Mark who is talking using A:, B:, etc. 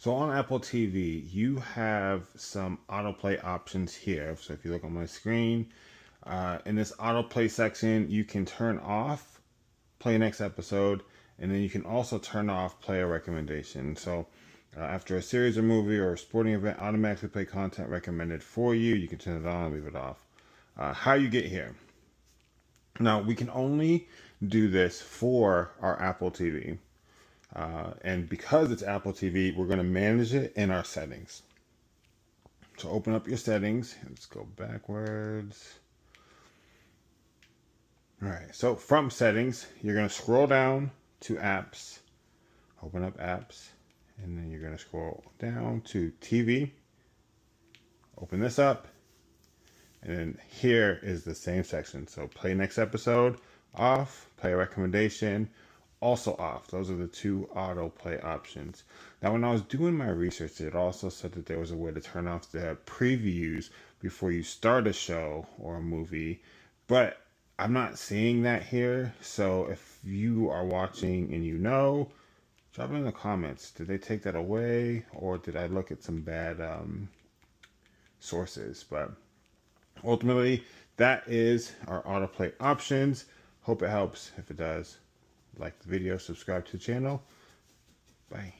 A: So on Apple TV, you have some autoplay options here. So if you look on my screen, in this autoplay section, you can turn off play next episode, and then you can also turn off player recommendation. So after a series or movie or a sporting event automatically play content recommended for you, you can turn it on and leave it off. How you get here. Now, we can only do this for our Apple TV. And because it's Apple TV, we're going to manage it in our settings. So open up your settings. Let's go backwards. All right. So from settings, you're going to scroll down to apps. Open up apps. And then you're going to scroll down to TV. Open this up. And then here is the same section. So play next episode, off. Play recommendation, also off. Those are the two autoplay options. Now, when I was doing my research, it also said that there was a way to turn off the previews before you start a show or a movie, but I'm not seeing that here. So if you are watching and you know, drop it in the comments. Did they take that away, or did I look at some bad sources? But ultimately, that is our autoplay options. Hope it helps. If it does, like the video, subscribe to the channel. Bye.